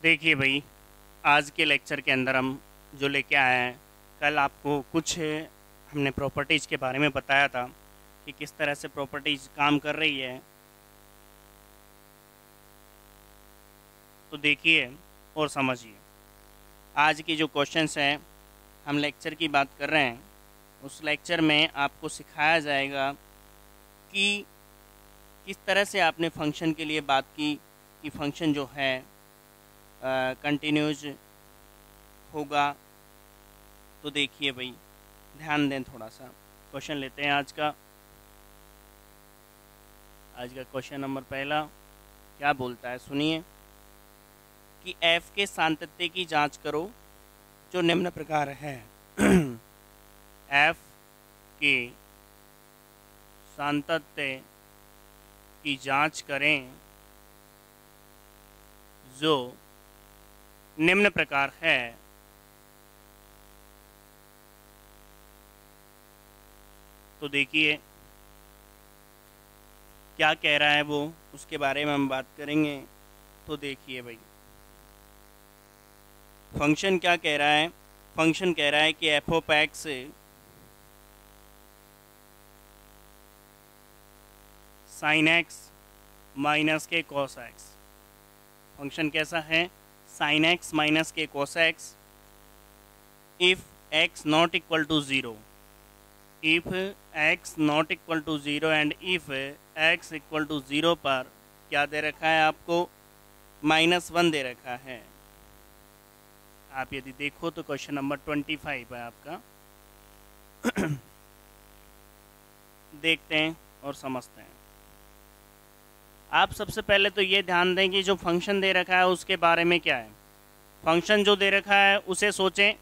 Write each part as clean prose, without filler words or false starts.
देखिए भाई, आज के लेक्चर के अंदर हम जो लेके आए हैं, कल आपको कुछ हमने प्रॉपर्टीज़ के बारे में बताया था कि किस तरह से प्रॉपर्टीज़ काम कर रही है। तो देखिए और समझिए। आज की जो क्वेश्चंस हैं, हम लेक्चर की बात कर रहे हैं, उस लेक्चर में आपको सिखाया जाएगा कि किस तरह से आपने फंक्शन के लिए बात की कि फंक्शन जो है कंटिन्यूज होगा। तो देखिए भाई, ध्यान दें थोड़ा सा। क्वेश्चन लेते हैं आज का क्वेश्चन नंबर पहला क्या बोलता है, सुनिए कि f के सातत्य की जांच करो जो निम्न प्रकार है। f के सातत्य की जांच करें जो निम्न प्रकार है। तो देखिए क्या कह रहा है वो, उसके बारे में हम बात करेंगे। तो देखिए भाई, फंक्शन क्या कह रहा है। फंक्शन कह रहा है कि f of x sine x minus के कॉस एक्स। फंक्शन कैसा है, साइन एक्स माइनस के cos x if x not equal to zero. If x not equal to zero and if x equal to zero पर क्या दे रखा है आपको, -1 दे रखा है। आप यदि देखो तो क्वेश्चन नंबर 25 है आपका। देखते हैं और समझते हैं। आप सबसे पहले तो ये ध्यान दें कि जो फंक्शन दे रखा है उसके बारे में क्या है। फंक्शन जो दे रखा है उसे सोचें।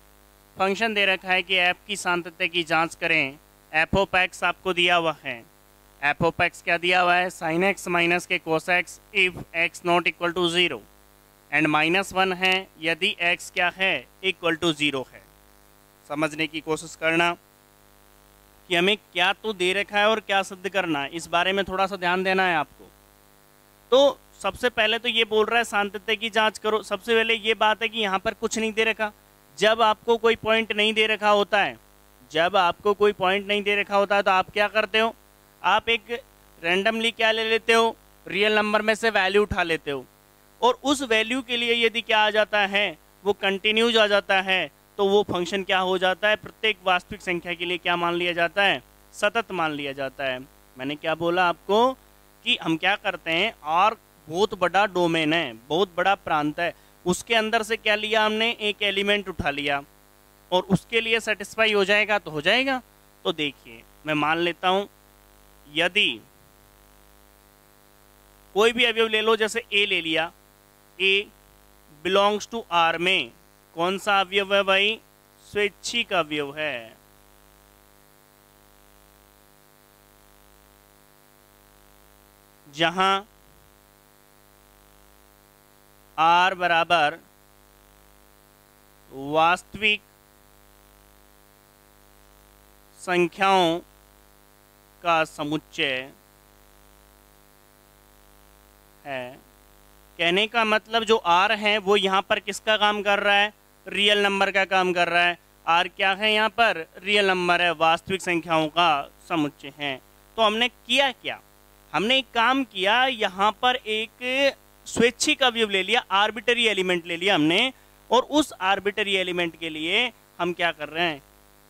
फंक्शन दे रखा है कि f की सातत्य की जांच करें। एफ ऑफ एक्स आपको दिया हुआ है। एफ ऑफ एक्स क्या दिया हुआ है, साइन एक्स माइनस के cos x if x not equal to zero and -1 है यदि x क्या है, इक्वल टू ज़ीरो है। समझने की कोशिश करना कि हमें क्या तो दे रखा है और क्या सिद्ध करना है, इस बारे में थोड़ा सा ध्यान देना है आपको। तो सबसे पहले तो ये बोल रहा है सातत्य की जांच करो। सबसे पहले ये बात है कि यहाँ पर कुछ नहीं दे रखा। जब आपको कोई पॉइंट नहीं दे रखा होता है, तो आप क्या करते हो, आप एक रैंडमली क्या ले लेते हो, रियल नंबर में से वैल्यू उठा लेते हो और उस वैल्यू के लिए यदि क्या आ जाता है, वो कंटिन्यूज आ जाता है, तो वो फंक्शन क्या हो जाता है, प्रत्येक वास्तविक संख्या के लिए क्या मान लिया जाता है, सतत मान लिया जाता है। मैंने क्या बोला आपको कि हम क्या करते हैं, और बहुत बड़ा डोमेन है, बहुत बड़ा प्रांत है, उसके अंदर से क्या लिया हमने, एक एलिमेंट उठा लिया और उसके लिए सेटिस्फाई हो जाएगा तो हो जाएगा। तो देखिए मैं मान लेता हूं, यदि कोई भी अवयव ले लो, जैसे ए ले लिया, ए बिलोंग्स टू आर में कौन सा अवयव है भाई, स्वैच्छिक अवयव है। जहां आर बराबर वास्तविक संख्याओं का समुच्चय है। कहने का मतलब जो आर है वो यहाँ पर किसका काम कर रहा है, रियल नंबर का काम कर रहा है। आर क्या है, यहाँ पर रियल नंबर है, वास्तविक संख्याओं का समुच्चय है। तो हमने किया क्या, हमने एक काम किया, यहाँ पर एक स्वैच्छिक अवयव ले लिया, आर्बिटरी एलिमेंट ले लिया हमने, और उस आर्बिटरी एलिमेंट के लिए हम क्या कर रहे हैं,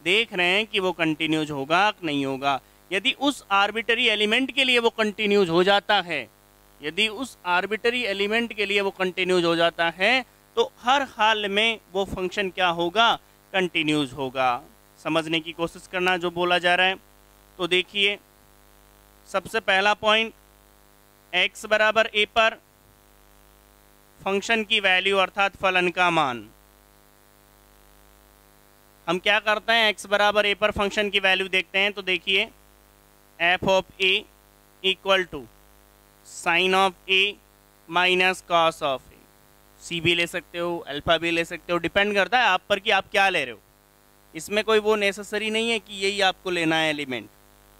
देख रहे हैं कि वो कंटिन्यूज होगा कि नहीं होगा। यदि उस आर्बिटरी एलिमेंट के लिए वो कंटिन्यूज हो जाता है, यदि उस आर्बिटरी एलिमेंट के लिए वो कंटिन्यूज हो जाता है, तो हर हाल में वो फंक्शन क्या होगा, कंटिन्यूज होगा। समझने की कोशिश करना जो बोला जा रहा है। तो देखिए सबसे पहला पॉइंट, x बराबर a पर फंक्शन की वैल्यू अर्थात फलन का मान। हम क्या करते हैं, x बराबर a पर फंक्शन की वैल्यू देखते हैं। तो देखिए f of a equal to sine of a minus cos of a। C भी ले सकते हो, अल्फा भी ले सकते हो, डिपेंड करता है आप पर कि आप क्या ले रहे हो। इसमें कोई वो नेसेसरी नहीं है कि यही आपको लेना है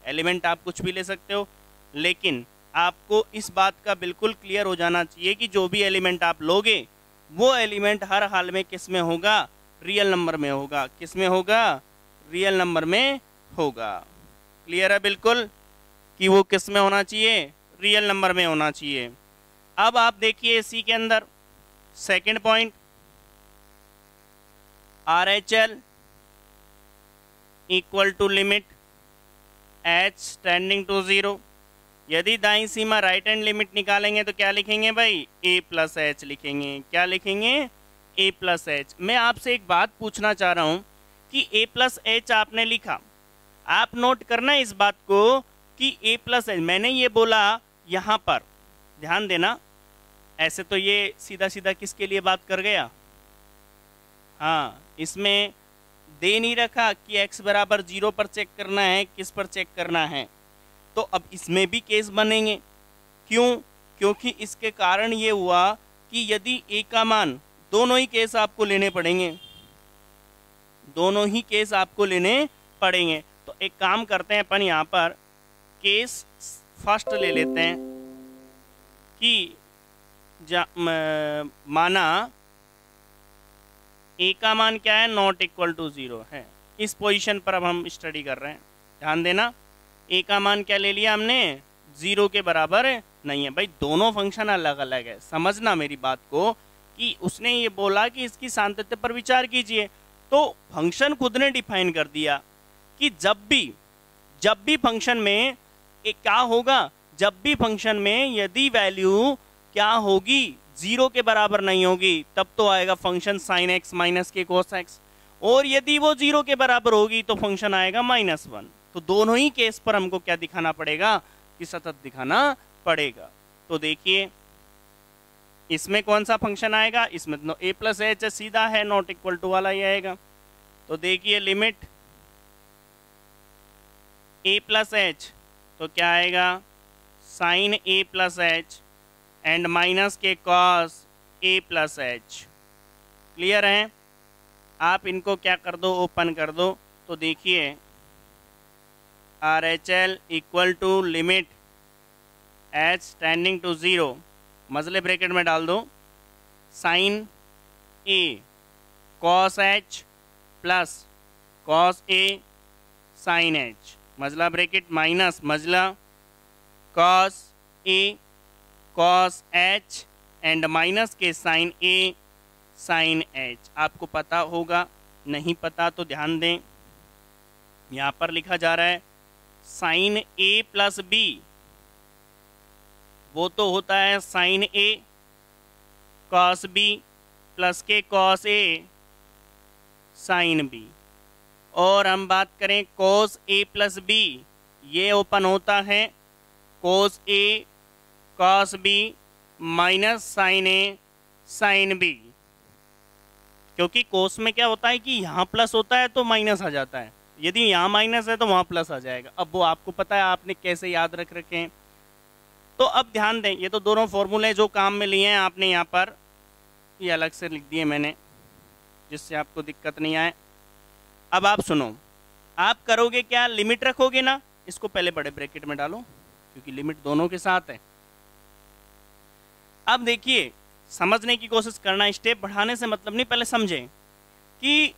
एलिमेंट आप कुछ भी ले सकते हो, लेकिन आपको इस बात का बिल्कुल क्लियर हो जाना चाहिए कि जो भी एलिमेंट आप लोगे वो एलिमेंट हर हाल में किस में होगा, रियल नंबर में होगा। किस में होगा, रियल नंबर में होगा। क्लियर है बिल्कुल कि वो किस में होना चाहिए, रियल नंबर में होना चाहिए। अब आप देखिए इसी के अंदर second point, RHL equal to limit h tending to 0। यदि दाईं सीमा राइट हैंड लिमिट निकालेंगे तो क्या लिखेंगे भाई, a प्लस एच लिखेंगे। क्या लिखेंगे, a प्लस एच। मैं आपसे एक बात पूछना चाह रहा हूँ कि a प्लस एच आपने लिखा, आप नोट करना इस बात को कि a प्लस एच मैंने ये बोला यहाँ पर, ध्यान देना। ऐसे तो ये सीधा सीधा किसके लिए बात कर गया, हाँ इसमें दे नहीं रखा कि x बराबर 0 पर चेक करना है, किस पर चेक करना है। तो अब इसमें भी केस बनेंगे। क्यों, क्योंकि इसके कारण ये हुआ कि यदि a का मान, दोनों ही केस आपको लेने पड़ेंगे, दोनों ही केस आपको लेने पड़ेंगे। तो एक काम करते हैं अपन यहाँ पर केस फर्स्ट ले लेते हैं कि माना a का मान क्या है, नॉट इक्वल टू 0 है। इस पोजीशन पर अब हम स्टडी कर रहे हैं, ध्यान देना। a का मान क्या ले लिया हमने, 0 के बराबर नहीं है। भाई दोनों फंक्शन अलग अलग है, समझना मेरी बात को कि उसने ये बोला कि इसकी सांतत्य पर विचार कीजिए, तो फंक्शन खुद ने डिफाइन कर दिया कि जब भी फंक्शन में क्या होगा, जब भी फंक्शन में यदि वैल्यू क्या होगी, 0 के बराबर नहीं होगी, तब तो आएगा फंक्शन साइन एक्स माइनस के कोस एक्स, और यदि वो 0 के बराबर होगी तो फंक्शन आएगा -1। तो दोनों ही केस पर हमको क्या दिखाना पड़ेगा, कि सतत दिखाना पड़ेगा। तो देखिए इसमें कौन सा फंक्शन आएगा, इसमें a प्लस एच सीधा है, नॉट इक्वल टू वाला ही आएगा। तो देखिए लिमिट a प्लस एच, तो क्या आएगा, sine a plus H and minus के cos a plus H. Clear है, आप इनको क्या कर दो, ओपन कर दो। तो देखिए RHL equal to limit h tending to 0, मजले ब्रैकेट में डाल दो, sine a cos h plus cos a sine h, मजला ब्रैकेट माइनस मजला cos a cos h and minus के साइन a साइन h। आपको पता होगा, नहीं पता तो ध्यान दें, यहाँ पर लिखा जा रहा है साइन a प्लस b, वो तो होता है sine a cos b plus के कॉस a साइन b। और हम बात करें कॉस a प्लस b, ये ओपन होता है cos a cos b minus sine a sine b। क्योंकि कोस में क्या होता है कि यहाँ प्लस होता है तो माइनस आ जाता है, यदि यहाँ माइनस है तो वहाँ प्लस आ जाएगा। अब वो आपको पता है, आपने कैसे याद रख रखे हैं। तो अब ध्यान दें, ये तो दोनों फॉर्मूले जो काम में लिए हैं आपने यहाँ पर, ये अलग से लिख दिए मैंने जिससे आपको दिक्कत नहीं आए। अब आप सुनो, आप करोगे क्या, लिमिट रखोगे ना, इसको पहले बड़े ब्रैकेट में डालो क्योंकि लिमिट दोनों के साथ है। अब देखिए समझने की कोशिश करना, स्टेप बढ़ाने से मतलब नहीं, पहले समझें कि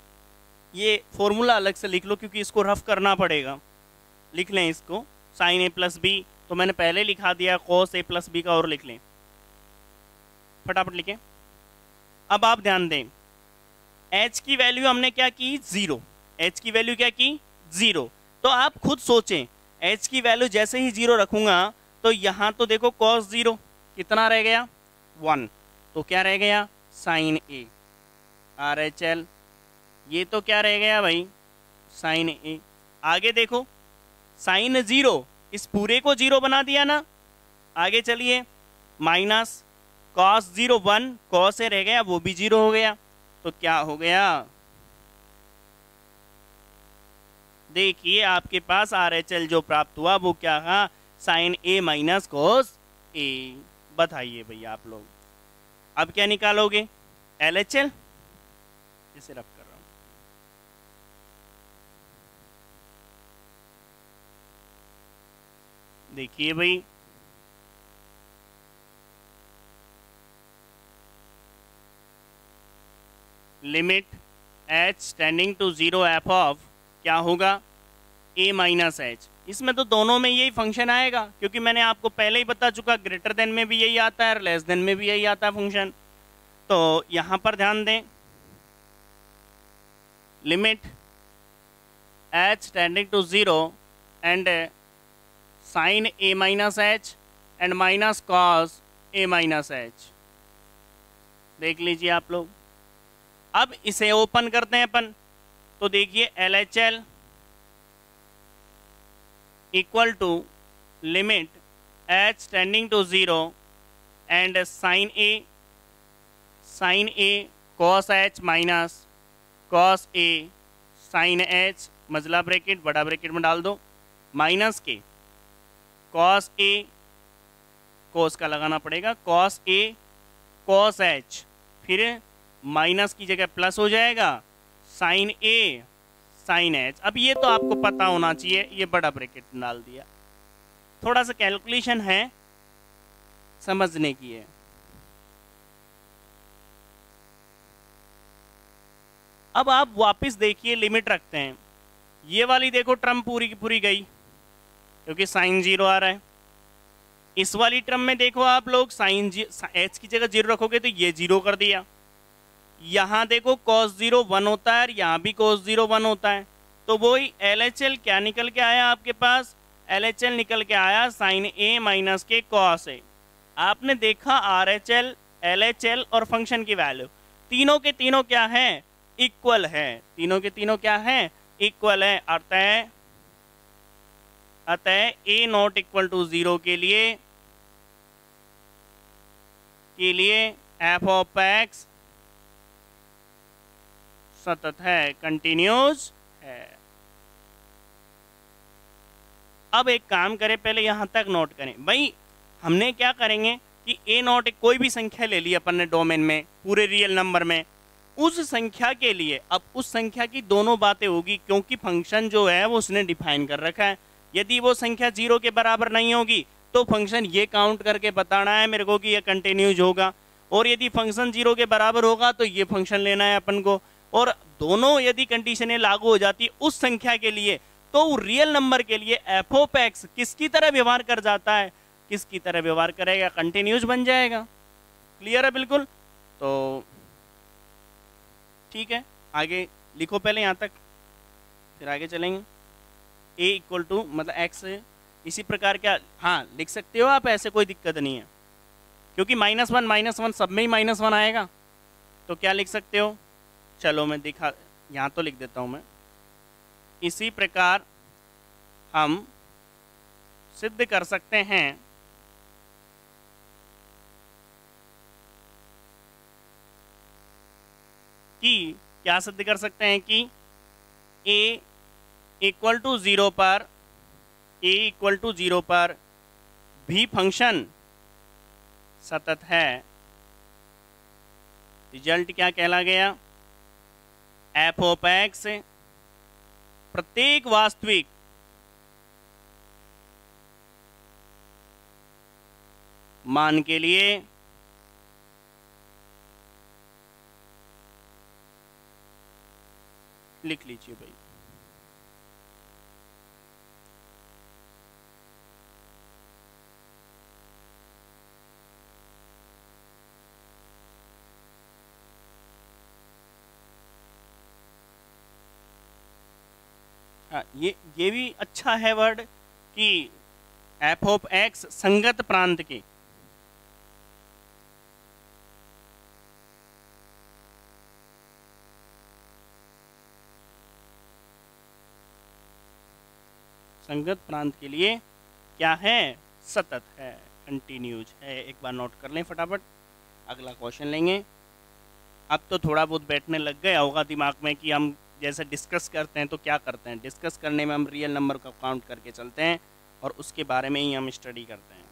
ये फॉर्मूला अलग से लिख लो क्योंकि इसको रफ करना पड़ेगा। लिख लें इसको, साइन a प्लस बी, तो मैंने पहले लिखा दिया कॉस a प्लस बी का, और लिख लें, फटाफट लिखें। अब आप ध्यान दें, h की वैल्यू हमने क्या की, 0, h की वैल्यू क्या की, 0। तो आप खुद सोचें, h की वैल्यू जैसे ही 0 रखूंगा तो यहाँ तो देखो cos 0 कितना रह गया, 1, तो क्या रह गया, साइन a। RHL ये तो क्या रह गया भाई, साइन a। आगे देखो साइन 0, इस पूरे को 0 बना दिया ना। आगे चलिए, माइनस कॉस 0 1, कॉस a रह गया, वो भी 0 हो गया। तो क्या हो गया, देखिए आपके पास RHL जो प्राप्त हुआ वो क्या था, sine a minus cos a। बताइए भैया आप लोग अब क्या निकालोगे, LHL, इसे रफ कर रहा हूं। देखिए भाई limit h tending to 0 f of क्या होगा a माइनस एच। इसमें तो दोनों में यही फंक्शन आएगा, क्योंकि मैंने आपको पहले ही बता चुका ग्रेटर देन में भी यही आता है और लेस देन में भी यही आता है फंक्शन। तो यहाँ पर ध्यान दें, limit h tending to 0 and sine a minus h and minus cos a minus h. देख लीजिए आप लोग। अब इसे ओपन करते हैं अपन, तो देखिए LHL equal to limit h tending to 0 and sine a cos h minus cos a sine h, मजला ब्रैकेट बड़ा ब्रैकेट में डाल दो, माइनस के कॉस a, कॉस का लगाना पड़ेगा, कॉस a कॉस h, फिर माइनस की जगह प्लस हो जाएगा साइन a साइन h। अब ये तो आपको पता होना चाहिए, ये बड़ा ब्रैकेट डाल दिया। थोड़ा सा कैलकुलेशन है, समझने की है। अब आप वापस देखिए, लिमिट रखते हैं, ये वाली देखो टर्म पूरी की पूरी गई क्योंकि साइन 0 आ रहा है। इस वाली टर्म में देखो आप लोग, साइन h की जगह 0 रखोगे तो ये 0 कर दिया। यहाँ देखो cos 0 1 होता है और यहाँ भी cos 0 1 होता है। तो वही LHL क्या निकल के आया आपके पास, LHL निकल के आया साइन a माइनस के cos a। आपने देखा RHL, LHL और फंक्शन की वैल्यू तीनों के तीनों क्या है, इक्वल है। तीनों के तीनों क्या है, इक्वल है। अतः a नॉट इक्वल टू 0 के लिए f ऑफ x सतत है, कंटिन्यूस है। अब एक काम करें, पहले यहां तक नोट करें भाई। हमने क्या करेंगे कि a नॉट कोई भी संख्या ले ली अपन ने डोमेन में, पूरे रियल नंबर में, उस संख्या के लिए अब उस संख्या की दोनों बातें होगी, क्योंकि फंक्शन जो है वो उसने डिफाइन कर रखा है। यदि वो संख्या 0 के बराबर नहीं होगी तो फंक्शन ये काउंट करके बताना है मेरे को कि ये कंटिन्यूज होगा, और यदि फंक्शन 0 के बराबर होगा तो ये फंक्शन लेना है अपन को। और दोनों यदि कंडीशनें लागू हो जाती उस संख्या के लिए, तो रियल नंबर के लिए एफ ऑफ एक्स किसकी तरह व्यवहार कर जाता है, किसकी तरह व्यवहार करेगा, कंटिन्यूज बन जाएगा। क्लियर है बिल्कुल। तो ठीक है, आगे लिखो पहले यहाँ तक, फिर आगे चलेंगे। a इक्वल टू मतलब x, इसी प्रकार क्या, हाँ लिख सकते हो आप, ऐसे कोई दिक्कत नहीं है, क्योंकि -1 सब में ही -1 आएगा। तो क्या लिख सकते हो, चलो मैं दिखा, यहाँ तो लिख देता हूँ मैं। इसी प्रकार हम सिद्ध कर सकते हैं कि क्या सिद्ध कर सकते हैं कि a इक्वल टू 0 पर भी फंक्शन सतत है। रिजल्ट क्या कहला गया, एफ ऑफ एक्स प्रत्येक वास्तविक मान के लिए लिख लीजिए भाई। हाँ, ये भी अच्छा है वर्ड कि एफ ऑफ एक्स संगत प्रांत के, संगत प्रांत के लिए क्या है, सतत है, कंटिन्यूज है। एक बार नोट कर लें फटाफट, अगला क्वेश्चन लेंगे। अब तो थोड़ा बहुत बैठने लग गया होगा दिमाग में कि हम जैसे डिस्कस करते हैं तो क्या करते हैं, डिस्कस करने में हम रियल नंबर को काउंट करके चलते हैं और उसके बारे में ही हम स्टडी करते हैं।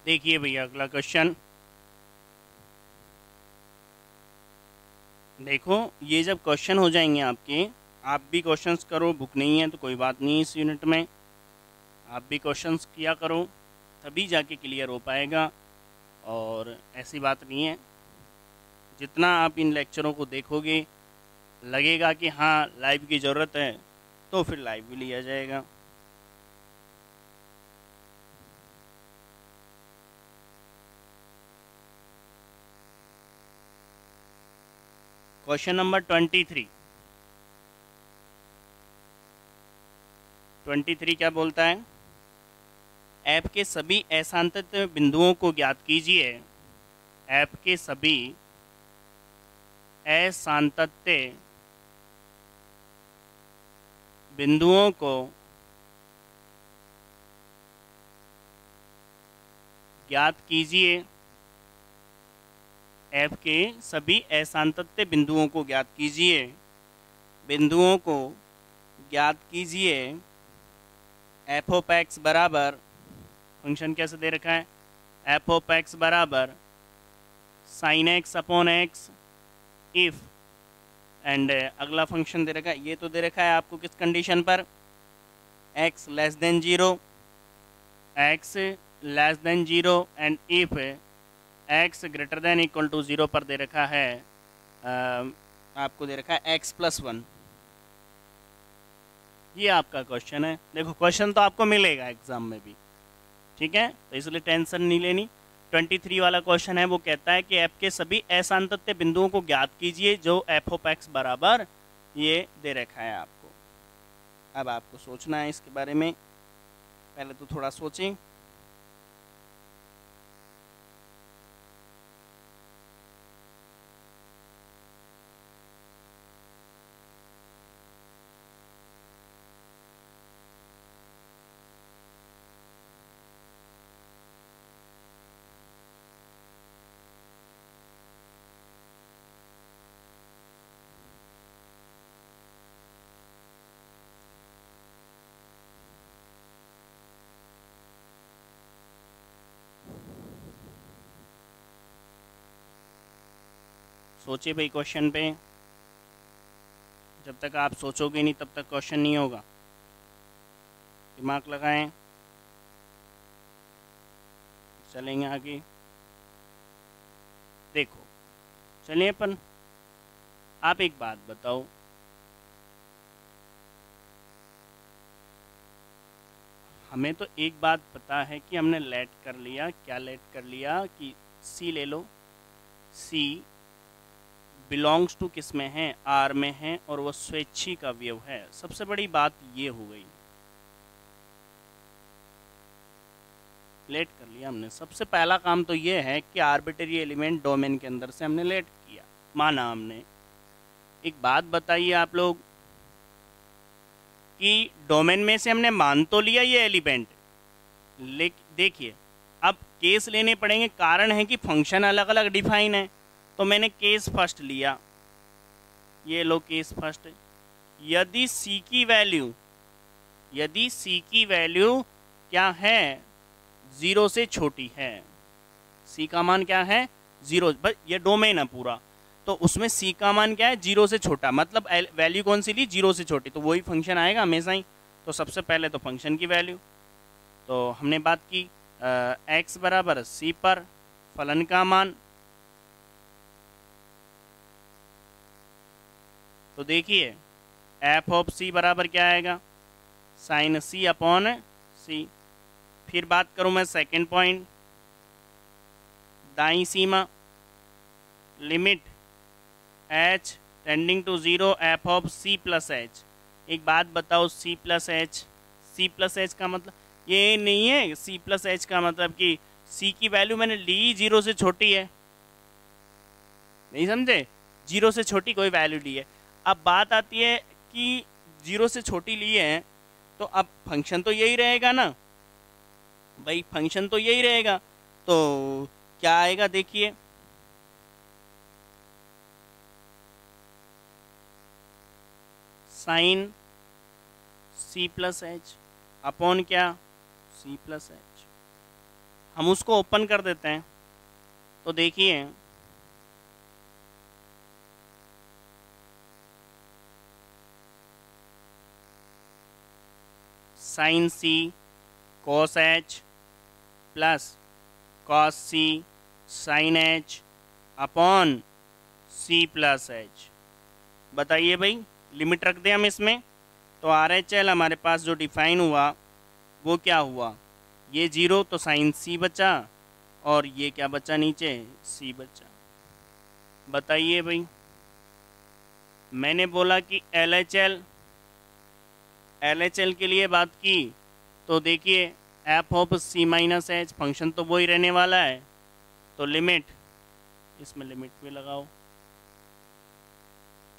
देखिए भैया अगला क्वेश्चन, देखो ये जब क्वेश्चन हो जाएंगे आपके, आप भी क्वेश्चंस करो, बुक नहीं है तो कोई बात नहीं, इस यूनिट में आप भी क्वेश्चंस किया करो, तभी जाके क्लियर हो पाएगा। और ऐसी बात नहीं है, जितना आप इन लेक्चरों को देखोगे लगेगा कि हाँ लाइव की ज़रूरत है, तो फिर लाइव भी लिया जाएगा। क्वेश्चन नंबर 23 क्या बोलता है? ऐप के सभी असांतत्य बिंदुओं को ज्ञात कीजिए। ऐप के सभी असांतत्य बिंदुओं को ज्ञात कीजिए। ऐप के सभी असांतत्य बिंदुओं को ज्ञात कीजिए। बिंदुओं को ज्ञात कीजिए। एफ ऑफ एक्स बराबर, फंक्शन कैसे दे रखा है? एफ ऑफ एक्स बराबर sine x upon x if, and अगला फंक्शन दे रखा है, ये तो दे रखा है आपको किस कंडीशन पर? X less than zero, x less than zero and if x greater than equal to zero पर दे रखा है, आपको दे रखा है एक्स प्लस वन। ये आपका क्वेश्चन है। देखो क्वेश्चन तो आपको मिलेगा एग्जाम में भी, ठीक है, तो इसलिए टेंशन नहीं लेनी। 23 वाला क्वेश्चन है, वो कहता है कि ऐप के सभी असांतत्य बिंदुओं को ज्ञात कीजिए जो एफ ऑफ एक्स बराबर ये दे रखा है आपको। अब आपको सोचना है इसके बारे में, पहले तो थोड़ा सोचें। सोचिए भाई क्वेश्चन पे, जब तक आप सोचोगे नहीं तब तक क्वेश्चन नहीं होगा। दिमाग लगाएं, चलेंगे आगे। देखो चलिए अपन, आप एक बात बताओ, हमें तो एक बात पता है कि हमने लेट कर लिया, क्या लेट कर लिया कि सी ले लो, सी बिलोंग्स टू किस में है? आर में है, और वो स्वैच्छिक अवयव है। सबसे बड़ी बात ये हो गई, लेट कर लिया हमने। सबसे पहला काम तो ये है कि आर्बिट्ररी एलिमेंट डोमेन के अंदर से हमने लेट किया, माना हमने। एक बात बताइए आप लोग कि डोमेन में से हमने मान तो लिया ये एलिमेंट, लेकिन देखिए अब केस लेने पड़ेंगे। कारण है कि फंक्शन अलग अलग डिफाइन है, तो मैंने केस फर्स्ट लिया, ये लो केस फर्स्ट। यदि सी की वैल्यू क्या है? ज़ीरो से छोटी है। सी का मान क्या है? ज़ीरो। बस ये डोमेन है पूरा, तो उसमें सी का मान क्या है? जीरो से छोटा। मतलब वैल्यू कौन सी ली? जीरो से छोटी, तो वही फंक्शन आएगा हमेशा ही। तो सबसे पहले तो फंक्शन की वैल्यू, तो हमने बात की एक्स बराबर सी पर फलन का मान। तो देखिए एफ ऑफ सी बराबर क्या आएगा? Sine c upon c. फिर बात करूं मैं सेकेंड पॉइंट, दाई सीमा, limit h tending to zero f of c plus h. एक बात बताओ, सी प्लस एच का मतलब ये नहीं है, सी प्लस एच का मतलब कि सी की वैल्यू मैंने ली जीरो से छोटी है, नहीं समझे? जीरो से छोटी कोई वैल्यू ली है। अब बात आती है कि जीरो से छोटी ली है, तो अब फंक्शन तो यही रहेगा ना भाई, फंक्शन तो यही रहेगा। तो क्या आएगा देखिए, साइन सी प्लस एच अपॉन क्या? C plus H. हम उसको ओपन कर देते हैं। तो देखिए साइन सी कॉस एच प्लस कॉस सी sine H upon C plus H. बताइए भाई, लिमिट रख दें हम इसमें, तो आर एच एल हमारे पास जो डिफाइन हुआ वो क्या हुआ, ये 0 तो साइन सी बचा और ये क्या बचा नीचे, सी बचा। बताइए भाई, मैंने बोला कि एल एच एल के लिए बात की, तो देखिए f of c minus h function तो वही रहने वाला है, तो लिमिट, इसमें लिमिट भी लगाओ,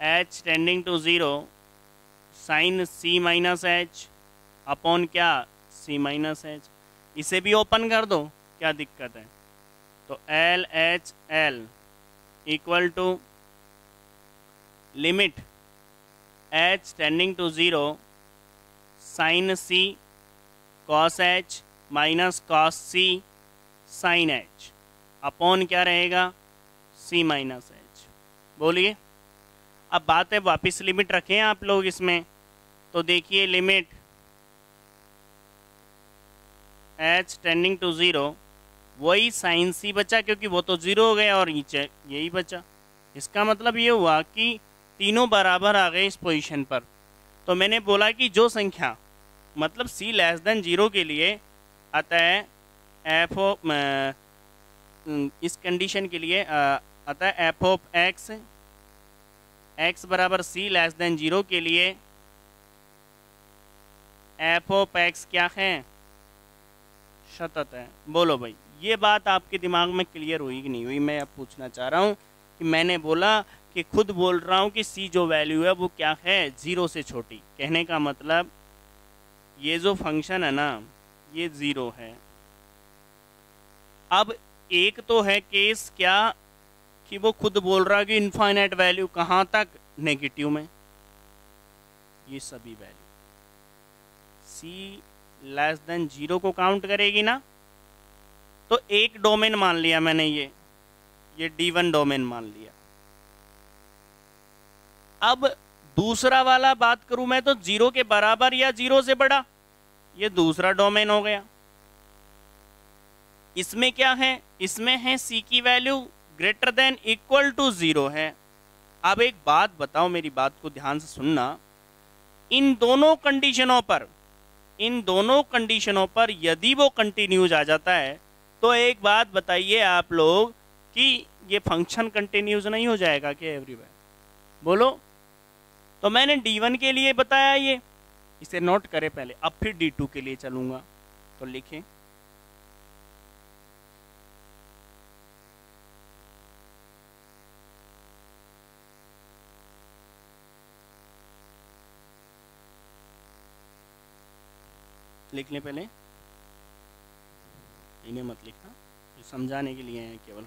h tending to 0 sine c minus h upon क्या, सी माइनस एच। इसे भी ओपन कर दो, क्या दिक्कत है। तो l h L equal to limit h tending to 0 sine C cos h minus cos C sine H upon क्या रहेगा, सी माइनस एच। बोलिए, अब बात है वापस लिमिट रखें आप लोग इसमें, तो देखिए लिमिट एच टेंडिंग टू 0 वही साइन सी बचा, क्योंकि वो तो 0 हो गया और नीचे यही बचा। इसका मतलब ये हुआ कि तीनों बराबर आ गए इस पोजीशन पर। तो मैंने बोला कि जो संख्या मतलब सी लेस देन 0 के लिए, अतः एफ ऑफ इस कंडीशन के लिए अतः एफ ऑफ एक्स बराबर सी लेस देन 0 के लिए एफ ऑफ एक्स क्या है, शतत है। बोलो भाई, ये बात आपके दिमाग में क्लियर हुई कि नहीं हुई, मैं अब पूछना चाह रहा हूँ कि मैंने बोला कि खुद बोल रहा हूँ कि सी जो वैल्यू है वो क्या है, 0 से छोटी। कहने का मतलब ये जो फंक्शन है ना, ये 0 है। अब एक तो है केस क्या कि वो खुद बोल रहा है कि इनफाइनाइट वैल्यू कहाँ तक, नेगेटिव में। ये सभी वैल्यू सी लेस देन 0 को काउंट करेगी ना, तो एक डोमेन मान लिया मैंने, ये D1 डोमेन मान लिया। अब दूसरा वाला बात करूं मैं, तो 0 के बराबर या 0 से बड़ा, ये दूसरा डोमेन हो गया। इसमें क्या है, इसमें है सी की value greater than equal to 0 है। अब एक बात बताओ, मेरी बात को ध्यान से सुनना, इन दोनों कंडीशनों पर यदि वो कंटिन्यूज आ जाता है, तो एक बात बताइए आप लोग कि ये फंक्शन कंटिन्यूज नहीं हो जाएगा क्या एवरीवेयर, बोलो। तो मैंने D1 के लिए बताया, ये इसे नोट करें पहले, अब फिर D2 के लिए चलूंगा। तो लिखें लिख लें पहले, इन्हें मत लिखना, ये समझाने के लिए है केवल।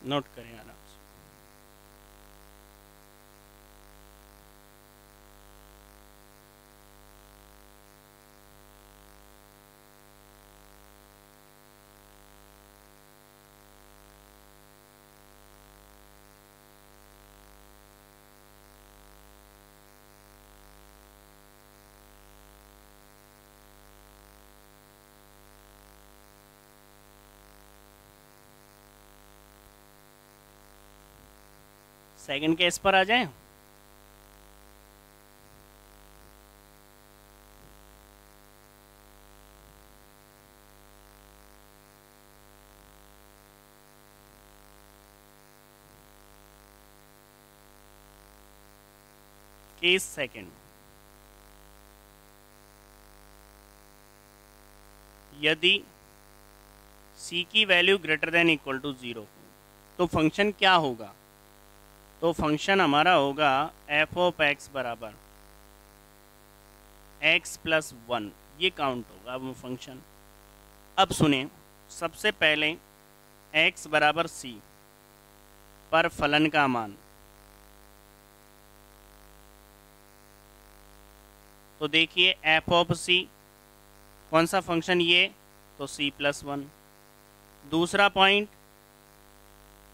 नोट करें आराम से। सेकंड केस पर आ जाएं। केस सेकंड, यदि c की value greater than equal to 0 हो, तो फंक्शन क्या होगा, तो फंक्शन हमारा होगा एफ ऑफ एक्स बराबर x प्लस 1, ये काउंट होगा वो फंक्शन। अब सुने, सबसे पहले x बराबर c पर फलन का मान तो देखिए एफ ऑफ सी कौन सा फंक्शन ये, तो c+1। दूसरा पॉइंट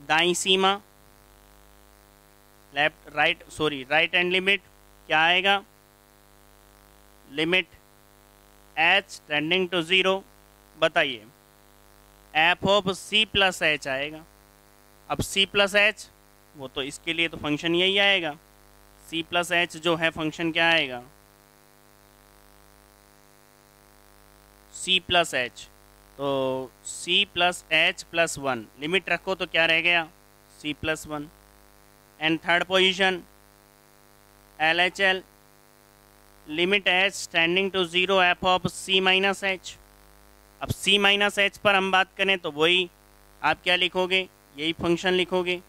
दाई सीमा, राइट हैंड लिमिट क्या आएगा, लिमिट h टेंडिंग टू 0, बताइए F of c plus H आएगा। अब c प्लस एच वो तो इसके लिए तो फंक्शन यही आएगा, c प्लस एच जो है फंक्शन क्या आएगा, c प्लस एच, तो c plus h plus 1, limit रखो तो क्या रह गया, c plus 1। And third position LHL, limit h tending to 0 f of c minus h. अब c माइनस एच पर हम बात करें तो वही आप क्या लिखोगे, यही फंक्शन लिखोगे,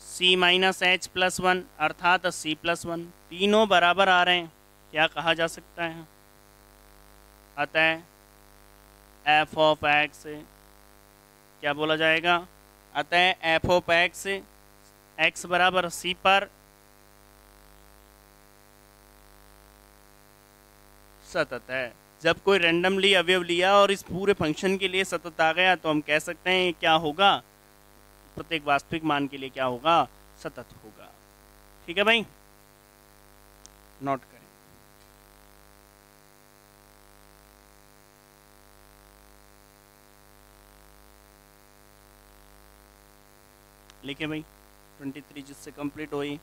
c माइनस एच प्लस 1 अर्थात c प्लस 1, तीनों बराबर आ रहे हैं, क्या कहा जा सकता है, अतः एफ ऑफ एक्स क्या बोला जाएगा, अतः एफ ऑफ एक्स बराबर c पर सतत है। जब कोई रैंडमली अवयव लिया और इस पूरे फंक्शन के लिए सतत आ गया तो हम कह सकते हैं क्या होगा, प्रत्येक वास्तविक मान के लिए क्या होगा, सतत होगा। ठीक है भाई, नोट करें। लिखे भाई 23 जिससे कंप्लीट हुई।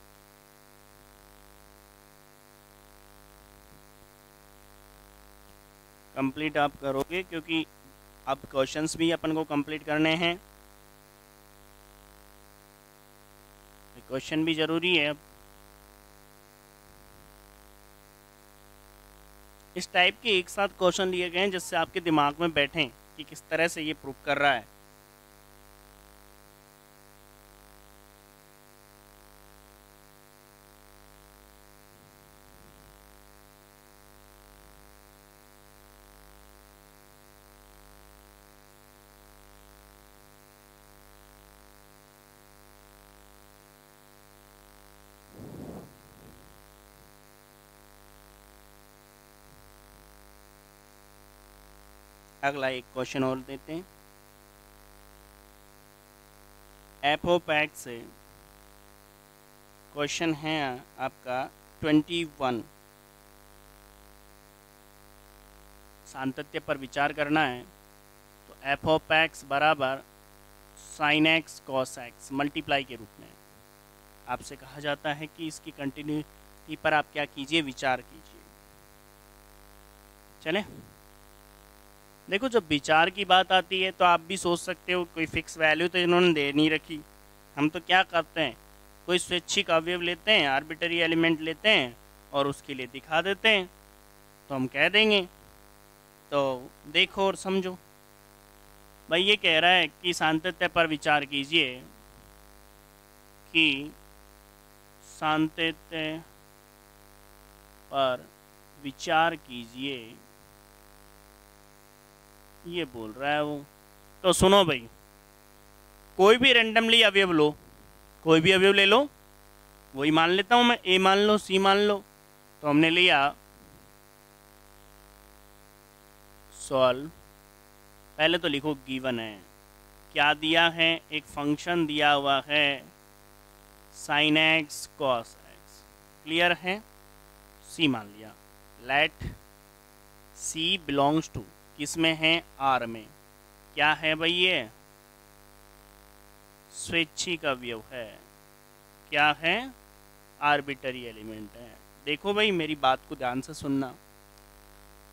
कंप्लीट आप करोगे क्योंकि अब क्वेश्चंस भी अपन को कंप्लीट करने हैं, क्वेश्चन भी ज़रूरी है। अब इस टाइप के एक साथ क्वेश्चन लिए गए हैं जिससे आपके दिमाग में बैठें कि किस तरह से ये प्रूव कर रहा है। अगला एक क्वेश्चन और देते हैं। एफ ऑफ एक्स से क्वेश्चन है आपका 21, सातत्य पर विचार करना है। तो एफ ऑफ एक्स बराबर sine x cos x multiply के रूप में आपसे कहा जाता है कि इसकी कंटिन्यूटी पर आप क्या कीजिए, विचार कीजिए। चलें, देखो जब विचार की बात आती है तो आप भी सोच सकते हो कोई फिक्स वैल्यू तो इन्होंने दे नहीं रखी। हम तो क्या करते हैं, कोई स्वैच्छिक अवयव लेते हैं, आर्बिटरी एलिमेंट लेते हैं और उसके लिए दिखा देते हैं। तो हम कह देंगे, तो देखो और समझो भाई, ये कह रहा है कि सातत्य पर विचार कीजिए, कि सातत्य पर विचार कीजिए, ये बोल रहा है वो। तो सुनो भाई, कोई भी रैंडमली अवयव लो, कोई भी अवयव ले लो, वही मान लेता हूँ मैं, ए मान लो, सी मान लो। तो हमने लिया सॉल्व, पहले तो लिखो गिवन है, क्या दिया है, एक फंक्शन दिया हुआ है sine x cos x, clear है, सी मान लिया। लेट सी बिलोंग्स टू, किस में है, आर में, क्या है भाई, ये स्वैच्छिक अवयव है, क्या है, आर्बिटरी एलिमेंट है। देखो भाई मेरी बात को ध्यान से सुनना,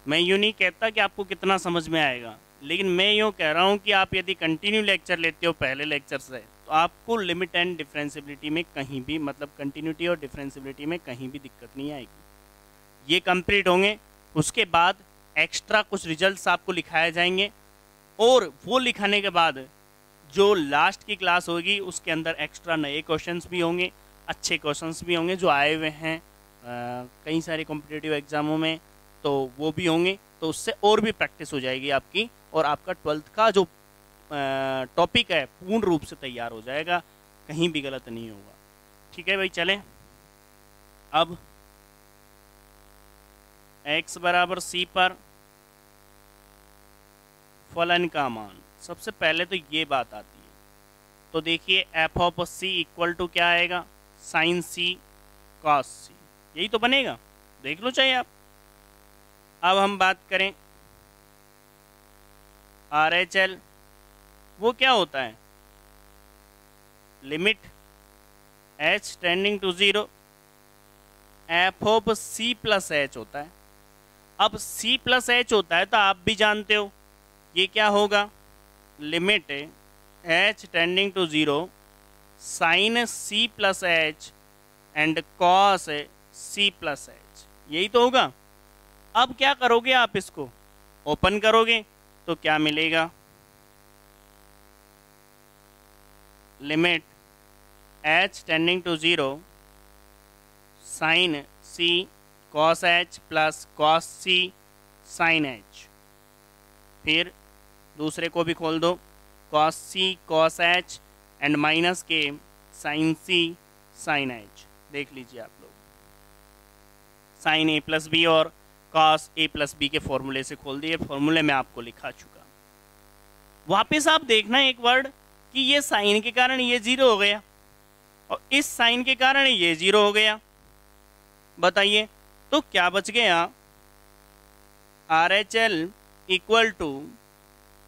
मैं यूँ नहीं कहता कि आपको कितना समझ में आएगा, लेकिन मैं यूँ कह रहा हूँ कि आप यदि कंटिन्यू लेक्चर लेते हो पहले लेक्चर से, तो आपको लिमिट एंड डिफरेंशियबिलिटी में कहीं भी, मतलब कंटिन्यूटी और डिफरेंशियबिलिटी में कहीं भी दिक्कत नहीं आएगी। ये कंप्लीट होंगे, उसके बाद एक्स्ट्रा कुछ रिजल्ट्स आपको लिखाए जाएंगे, और वो लिखाने के बाद जो लास्ट की क्लास होगी उसके अंदर एक्स्ट्रा नए क्वेश्चंस भी होंगे, अच्छे क्वेश्चंस भी होंगे जो आए हुए हैं कई सारे कॉम्पिटिटिव एग्ज़ामों में, तो वो भी होंगे। तो उससे और भी प्रैक्टिस हो जाएगी आपकी, और आपका 12th का जो टॉपिक है पूर्ण रूप से तैयार हो जाएगा, कहीं भी गलत नहीं होगा। ठीक है भाई, चलें अब x बराबर c पर फलन का मान, सबसे पहले तो ये बात आती है। तो देखिए f of c equal to क्या आएगा, साइन सी कॉस सी, यही तो बनेगा, देख लो चाहिए आप। अब हम बात करें आर एच एल, वो क्या होता है, limit h tending to zero f of c plus h होता है। अब सी प्लस एच होता है तो आप भी जानते हो ये क्या होगा, limit h tending to zero sine C plus H and cos c plus h, यही तो होगा। अब क्या करोगे आप, इसको ओपन करोगे तो क्या मिलेगा, limit h tending to zero sine C cos H plus cos C sine h, फिर दूसरे को भी खोल दो, cos c cos h and minus के साइन सी साइन एच। देख लीजिए आप लोग, साइन ए प्लस बी और कॉस ए प्लस बी के फॉर्मूले से खोल दिए, फॉर्मूले में आपको लिखा चुका। वापस आप देखना एक वर्ड कि ये साइन के कारण ये जीरो हो गया और इस साइन के कारण ये जीरो हो गया, बताइए तो क्या बच गया, R H L equal to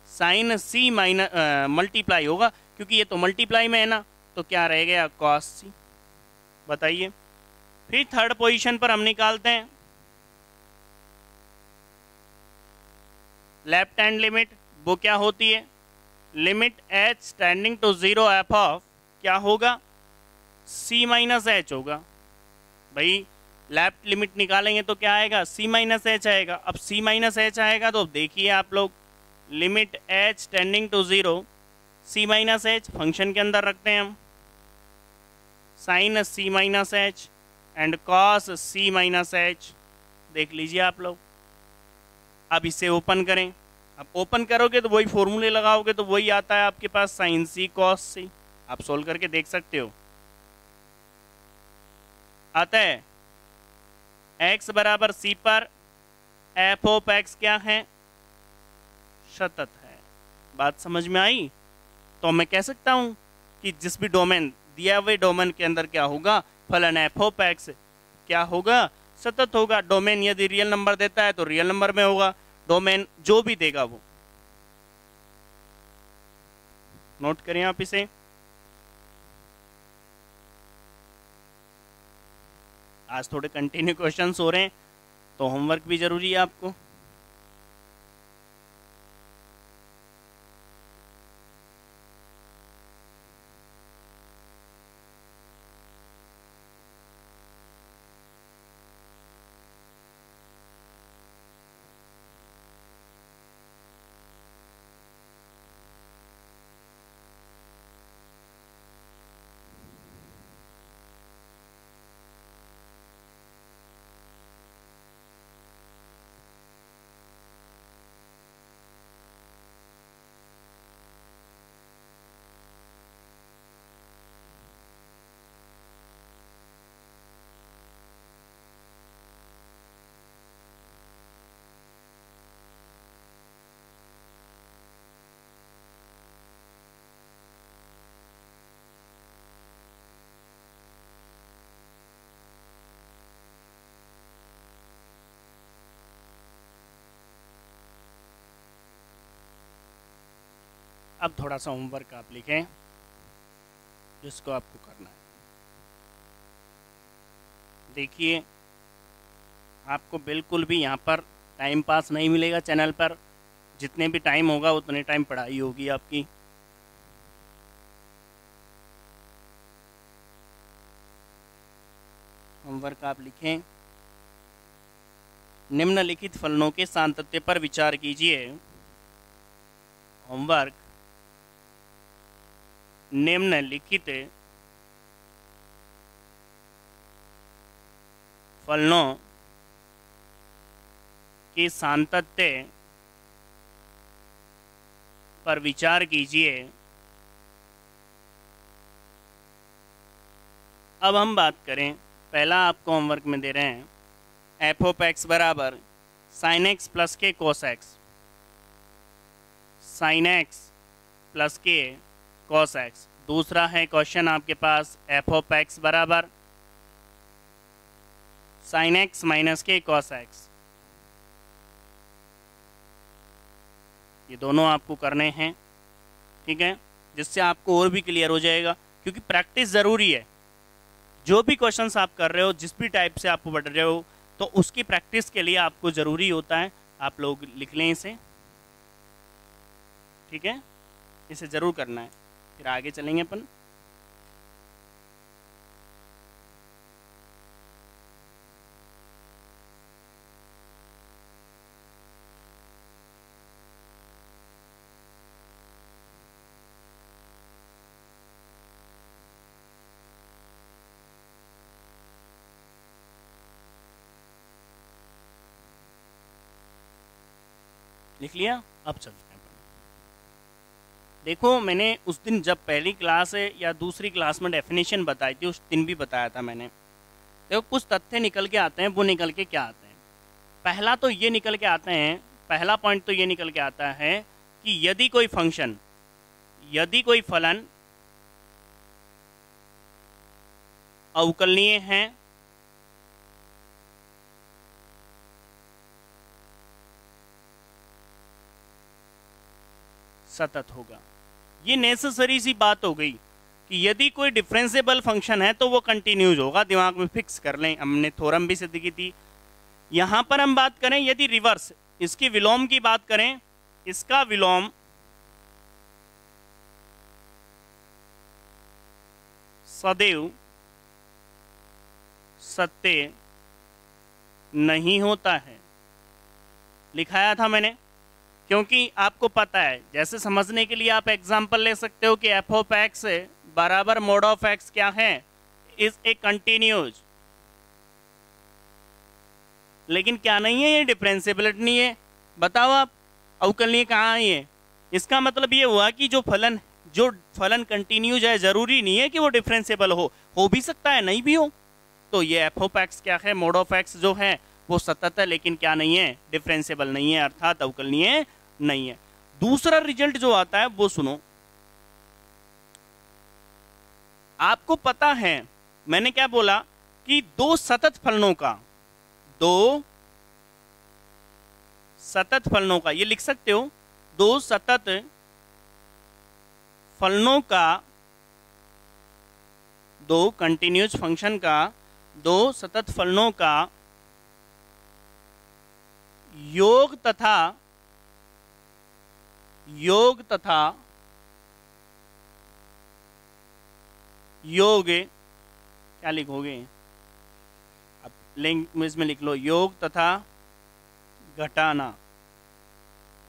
sine c minus multiply होगा, क्योंकि ये तो मल्टीप्लाई में है ना, तो क्या रह गया कॉस सी। बताइए फिर थर्ड पोजीशन पर हम निकालते हैं लेफ्ट हैंड लिमिट, वो क्या होती है, limit h tending to zero f of क्या होगा, सी माइनस एच होगा। भाई लेफ्ट लिमिट निकालेंगे तो क्या आएगा, सी माइनस एच आएगा। अब सी माइनस एच आएगा तो देखिए आप लोग, limit h tending to zero c minus h function के अंदर रखते हैं हम, sine c minus h and cos c minus h, देख लीजिए आप लोग। अब इसे ओपन करें, अब ओपन करोगे तो वही फॉर्मूले लगाओगे तो वही आता है आपके पास, साइन सी कॉस सी। आप सोल्व करके देख सकते हो, आता है x बराबर सी पर एफ ऑफ एक्स क्या है, सतत है। बात समझ में आई? तो मैं कह सकता हूं कि जिस भी डोमेन दिया हुए डोमेन के अंदर क्या होगा, फलन एफ ऑफ एक्स क्या होगा, सतत होगा। डोमेन यदि रियल नंबर देता है तो रियल नंबर में होगा, डोमेन जो भी देगा वो। नोट करें आप इसे। आज थोड़े कंटिन्यू क्वेश्चंस हो रहे हैं तो होमवर्क भी जरूरी है आपको। अब थोड़ा सा होमवर्क आप लिखें जिसको आपको करना है। देखिए आपको बिल्कुल भी यहाँ पर टाइम पास नहीं मिलेगा चैनल पर, जितने भी टाइम होगा उतने टाइम पढ़ाई होगी आपकी। होमवर्क आप लिखें, निम्नलिखित फलनों के सांतत्य पर विचार कीजिए। होमवर्क, निम्नलिखित फलनों के सांतत्य पर विचार कीजिए। अब हम बात करें, पहला आपको होमवर्क में दे रहे हैं एफ ऑफ एक्स बराबर साइन एक्स प्लस के cos x, sine x plus के कॉस एक्स। दूसरा है क्वेश्चन आपके पास एफ ऑफ एक्स बराबर साइन एक्स माइनस के कॉस एक्स। ये दोनों आपको करने हैं, ठीक है, जिससे आपको और भी क्लियर हो जाएगा, क्योंकि प्रैक्टिस ज़रूरी है। जो भी क्वेश्चंस आप कर रहे हो, जिस भी टाइप से आप पढ़ रहे हो, तो उसकी प्रैक्टिस के लिए आपको ज़रूरी होता है। आप लोग लिख लें इसे, ठीक है, इसे ज़रूर करना है। फिर आगे चलेंगे अपन। लिख लिया? अब चलते हैं। देखो, मैंने उस दिन जब पहली क्लास है या दूसरी क्लास में डेफिनेशन बताई थी, उस दिन भी बताया था मैंने। देखो, कुछ तथ्य निकल के आते हैं। वो निकल के क्या आते हैं? पहला तो ये निकल के आते हैं, पहला पॉइंट तो ये निकल के आता है कि यदि कोई फंक्शन, यदि कोई फलन अवकलनीय है, सतत होगा। ये नेसेसरी सी बात हो गई कि यदि कोई डिफरेंशिएबल फंक्शन है तो वो कंटिन्यूज होगा। दिमाग में फिक्स कर लें, हमने थ्योरम भी सिद्ध की थी। यहां पर हम बात करें यदि रिवर्स, इसकी विलोम की बात करें, इसका विलोम सदैव सत्य नहीं होता है, लिखाया था मैंने। क्योंकि आपको पता है, जैसे समझने के लिए आप एग्जांपल ले सकते हो कि एफ ऑफ एक्स बराबर मोड ऑफ एक्स क्या है, इज ए कंटिन्यूज। लेकिन क्या नहीं है, ये डिफरेंशिएबिलिटी नहीं है। बताओ आप, अवकलनीय कहाँ है ये? इसका मतलब ये हुआ कि जो फलन कंटिन्यूज है, जरूरी नहीं है कि वो डिफरेंशिएबल हो भी सकता है, नहीं भी हो। तो ये एफ ऑफ एक्स क्या है, मोड ऑफ एक्स जो है वो सतत है, लेकिन क्या नहीं है, डिफरेंशिएबल नहीं है, अर्थात अवकलनीय नहीं है। दूसरा रिजल्ट जो आता है वो सुनो। आपको पता है मैंने क्या बोला कि दो सतत फलनों का, ये लिख सकते हो, दो सतत फलनों का, दो कंटिन्यूस फंक्शन का, दो सतत फलनों का योग तथा योग क्या लिखोगे? अब लैंग्वेज में लिख लो, योग तथा घटाना।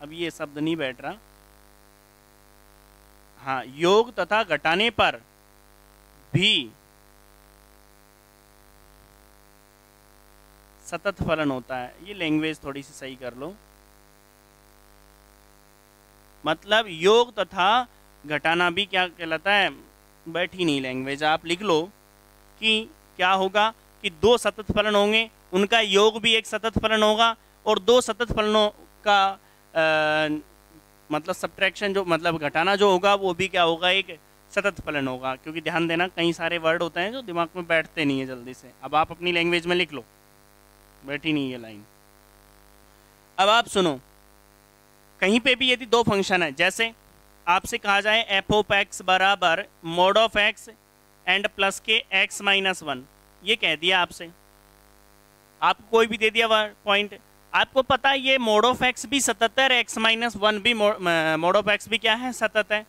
अब ये शब्द नहीं बैठ रहा। हाँ, योग तथा घटाने पर भी सतत फलन होता है। ये लैंग्वेज थोड़ी सी सही कर लो। मतलब योग तथा घटाना भी क्या कहलाता है? बैठी नहीं लैंग्वेज। आप लिख लो कि क्या होगा कि दो सतत फलन होंगे, उनका योग भी एक सतत फलन होगा, और दो सतत फलनों का मतलब सब्ट्रैक्शन, जो मतलब घटाना जो होगा, वो भी क्या होगा, एक सतत फलन होगा। क्योंकि ध्यान देना, कई सारे वर्ड होते हैं जो दिमाग में बैठते नहीं है जल्दी से। अब आप अपनी लैंग्वेज में लिख लो, बैठी नहीं है लाइन। अब आप सुनो, कहीं पे भी यदि दो फंक्शन है, जैसे आपसे कहा जाए एफ ऑफ एक्स बराबर mode of x and plus के एक्स माइनस वन, ये कह दिया आपसे, आपको कोई भी दे दिया पॉइंट, आपको पता है ये मोड ऑफ एक्स भी सतत है और एक्स माइनस वन भी मोड ऑफ एक्स भी क्या है, सतत है।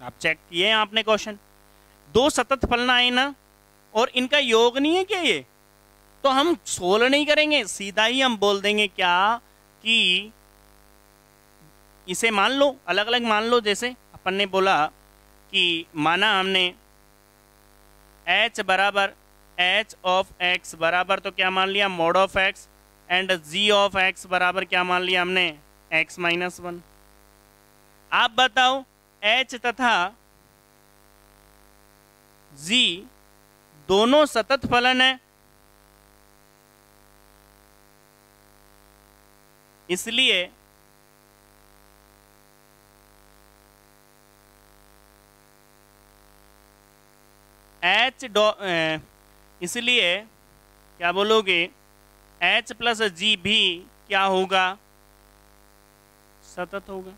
आप चेक किए आपने क्वेश्चन, दो सतत फलन आए ना, और इनका योग नहीं है क्या ये? तो हम सोल्व नहीं करेंगे, सीधा ही हम बोल देंगे क्या कि इसे मान लो, अलग अलग मान लो। जैसे अपन ने बोला कि माना हमने h बराबर h ऑफ x बराबर तो क्या मान लिया, mode of x, and g of x बराबर क्या मान लिया हमने, x माइनस वन। आप बताओ h तथा g दोनों सतत फलन है? इसलिए इसलिए क्या बोलोगे, H प्लस जी भी क्या होगा, सतत होगा।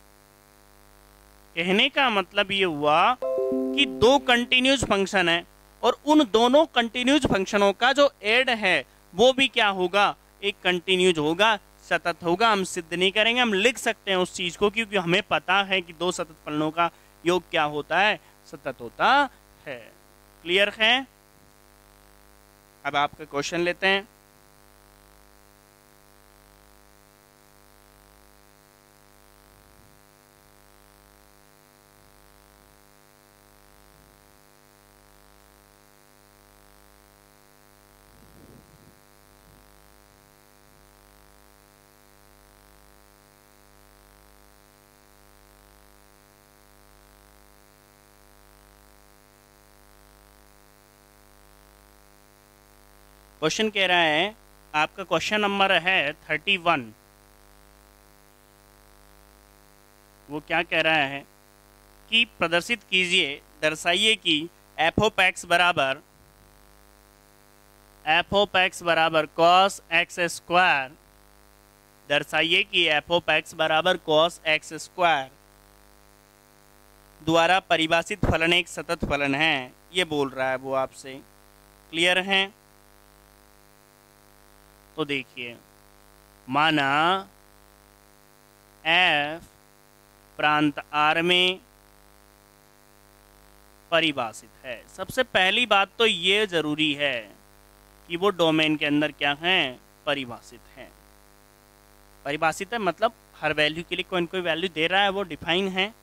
कहने का मतलब ये हुआ कि दो कंटिन्यूज फंक्शन है और उन दोनों कंटिन्यूज फंक्शनों का जो ऐड है वो भी क्या होगा, एक कंटिन्यूज होगा, सतत होगा। हम सिद्ध नहीं करेंगे, हम लिख सकते हैं उस चीज को, क्योंकि हमें पता है कि दो सतत फलनों का योग क्या होता है, सतत होता है। क्लियर है? अब आपका क्वेश्चन लेते हैं। क्वेश्चन कह रहा है, आपका क्वेश्चन नंबर है 31। वो क्या कह रहा है कि प्रदर्शित कीजिए, दर्शाइए कि एफ ऑफ एक्स बराबर कॉस एक्स स्क्वायर, दर्शाइए कि एफ ऑफ एक्स बराबर कॉस एक्स स्क्वायर द्वारा परिभाषित फलन एक सतत फलन है। ये बोल रहा है वो आपसे। क्लियर है? तो देखिए, माना एफ प्रांत आर में परिभाषित है। सबसे पहली बात तो ये जरूरी है कि वो डोमेन के अंदर क्या है, परिभाषित है। परिभाषित है मतलब हर वैल्यू के लिए कोई न कोई वैल्यू दे रहा है, वो डिफाइन है।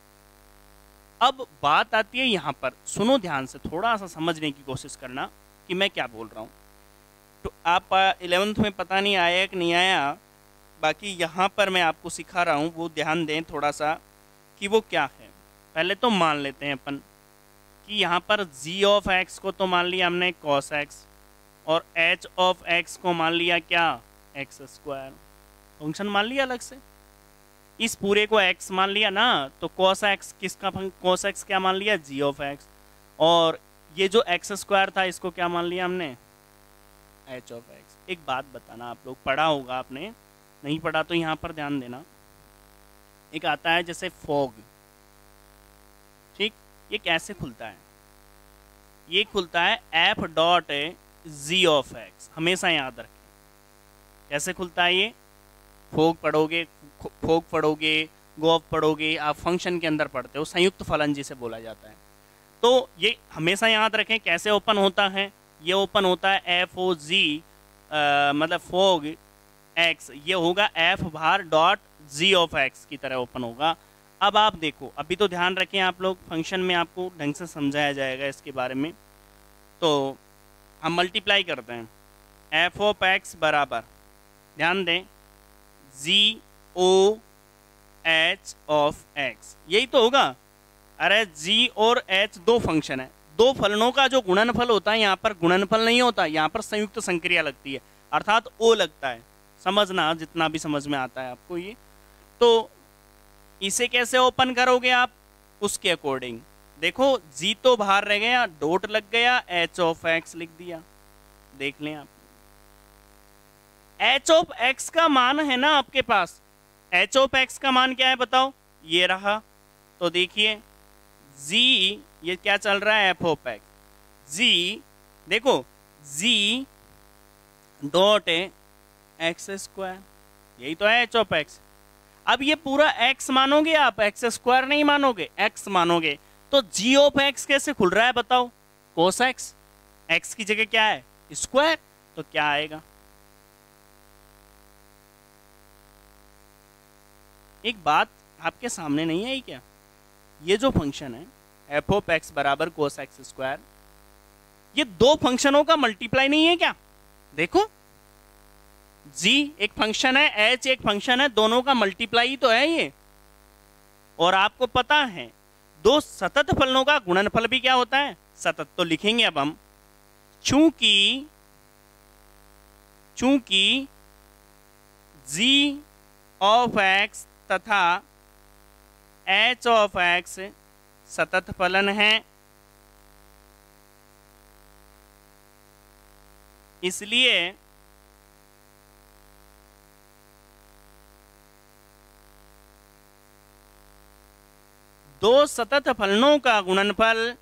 अब बात आती है यहाँ पर, सुनो ध्यान से, थोड़ा सा समझने की कोशिश करना कि मैं क्या बोल रहा हूँ। तो आप 11th में पता नहीं आया कि नहीं आया, बाकी यहाँ पर मैं आपको सिखा रहा हूँ, वो ध्यान दें थोड़ा सा कि वो क्या है। पहले तो मान लेते हैं अपन कि यहाँ पर g ऑफ x को तो मान लिया हमने cos x और h ऑफ x को मान लिया क्या, x स्क्वायर। फंक्शन मान लिया अलग से, इस पूरे को x मान लिया ना, तो cos x किसका, cos x क्या मान लिया, g ऑफ x, और ये जो x स्क्वायर था इसको क्या मान लिया हमने, h ऑफ x। एक बात बताना, आप लोग पढ़ा होगा, आपने नहीं पढ़ा तो यहाँ पर ध्यान देना। एक आता है जैसे फॉग, ठीक, ये कैसे खुलता है, ये खुलता है f dot g of x, हमेशा याद रखें। कैसे खुलता है ये, फोग पढ़ोगे, गोफ पढ़ोगे, आप फंक्शन के अंदर पढ़ते हो, संयुक्त फलन जिसे बोला जाता है। तो ये हमेशा याद रखें कैसे ओपन होता है। ये ओपन होता है एफ ओ जी, मतलब फोग एक्स, ये होगा F bar dot G of x की तरह ओपन होगा। अब आप देखो, अभी तो ध्यान रखें आप लोग, फंक्शन में आपको ढंग से समझाया जाएगा इसके बारे में। तो हम मल्टीप्लाई करते हैं, एफ ऑफ एक्स बराबर, ध्यान दें, जी ओ एच ऑफ एक्स, यही तो होगा। अरे जी और एच दो फंक्शन है, दो फलनों का जो गुणनफल होता है, यहाँ पर गुणनफल नहीं होता, यहाँ पर संयुक्त संक्रिया लगती है, अर्थात ओ लगता है। समझना जितना भी समझ में आता है आपको ये। तो इसे कैसे ओपन करोगे आप, उसके अकॉर्डिंग देखो, जी तो बाहर रह गया, डॉट लग गया, एच ऑफ एक्स लिख दिया। देख लें आप, एच ऑफ एक्स का मान है ना आपके पास, एच ऑफ एक्स का मान क्या है बताओ, ये रहा। तो देखिए जी, ये क्या चल रहा है, एफ ऑफ एक्स, जी देखो, जी डॉट एक्स स्क्वायर, यही तो है एच ऑफ एक्स। अब ये पूरा x मानोगे आप, एक्स स्क्वायर नहीं मानोगे, x मानोगे, तो g ऑफ x कैसे खुल रहा है बताओ, cos x, x की जगह क्या है, स्क्वायर, तो क्या आएगा। एक बात आपके सामने नहीं आई क्या, ये जो फंक्शन है एफ ऑफ एक्स बराबर कोस एक्स स्क्वायर, ये दो फंक्शनों का मल्टीप्लाई नहीं है क्या। देखो, g एक फंक्शन है, h एक फंक्शन है, दोनों का मल्टीप्लाई तो है ये। और आपको पता है दो सतत फलनों का गुणनफल भी क्या होता है, सतत। तो लिखेंगे अब हम, चूंकि g ऑफ एक्स तथा एच ऑफ एक्स सतत फलन है, इसलिए दो सतत फलनों का गुणनफल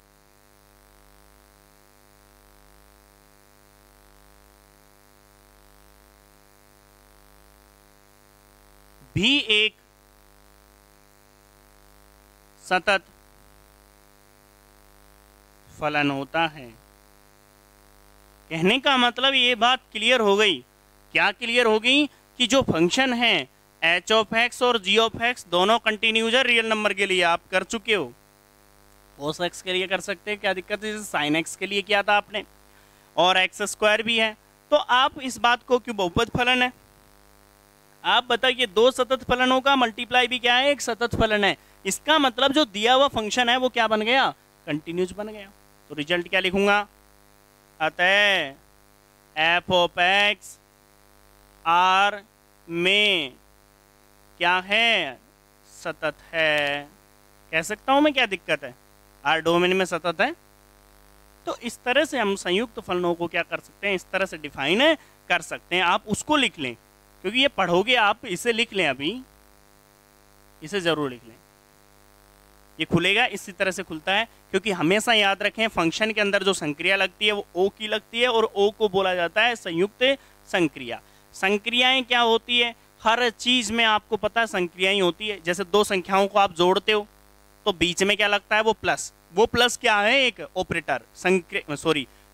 भी एक सतत फलन होता है। कहने का मतलब ये बात क्लियर हो गई। क्या क्लियर हो गई? कि जो फंक्शन है एच ऑफ एक्स और जी ऑफ एक्स दोनों कंटिन्यूज है रियल नंबर के लिए, आप कर चुके हो। कोस एक्स के लिए कर सकते हैं, क्या दिक्कत है? जैसे साइन एक्स के लिए किया था आपने, और एक्स स्क्वायर भी है। तो आप इस बात को, क्यों बहुपद फलन है, आप बताइए दो सतत फलनों का मल्टीप्लाई भी क्या है? एक सतत फलन है। इसका मतलब जो दिया हुआ फंक्शन है वो क्या बन गया? कंटिन्यूज बन गया। तो रिजल्ट क्या लिखूंगा? अतः एफ ऑफ एक्स आर में क्या है? सतत है। कह सकता हूं मैं, क्या दिक्कत है? आर डोमेन में सतत है। तो इस तरह से हम संयुक्त फलनों को क्या कर सकते हैं? इस तरह से डिफाइन कर सकते हैं। आप उसको लिख लें, क्योंकि ये पढ़ोगे आप, इसे लिख लें, अभी इसे जरूर लिख लें। ये खुलेगा, इसी तरह से खुलता है। क्योंकि हमेशा याद रखें, फंक्शन के अंदर जो संक्रिया लगती है वो ओ की लगती है, और ओ को बोला जाता है संयुक्त संक्रिया। संक्रियाएं क्या होती है? हर चीज में आपको पता है संक्रियाएं होती है। जैसे दो संख्याओं को आप जोड़ते हो तो बीच में क्या लगता है? वो प्लस। वो प्लस क्या है? एक ऑपरेटर,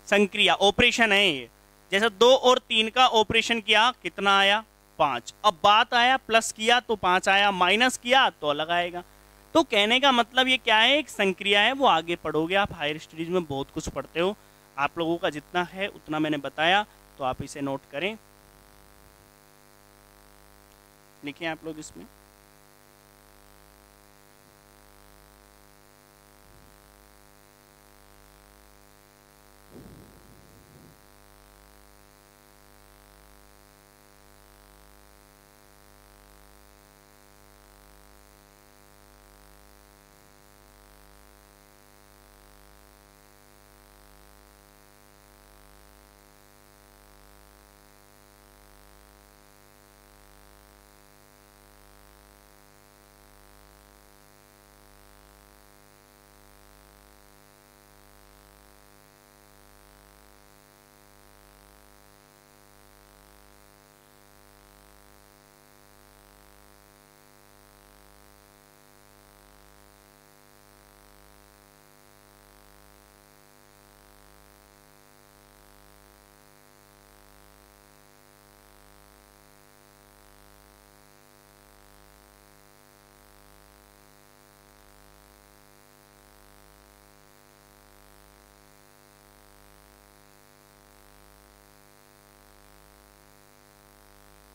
संक्रिया, ऑपरेशन है ये। जैसे 2 और 3 का ऑपरेशन किया, कितना आया? 5। अब बात आया, प्लस किया तो 5 आया, माइनस किया तो अलग आएगा। तो कहने का मतलब ये क्या है? एक संक्रिया है। वो आगे पढ़ोगे आप, हायर स्टडीज में बहुत कुछ पढ़ते हो। आप लोगों का जितना है उतना मैंने बताया, तो आप इसे नोट करें, लिखें आप लोग इसमें।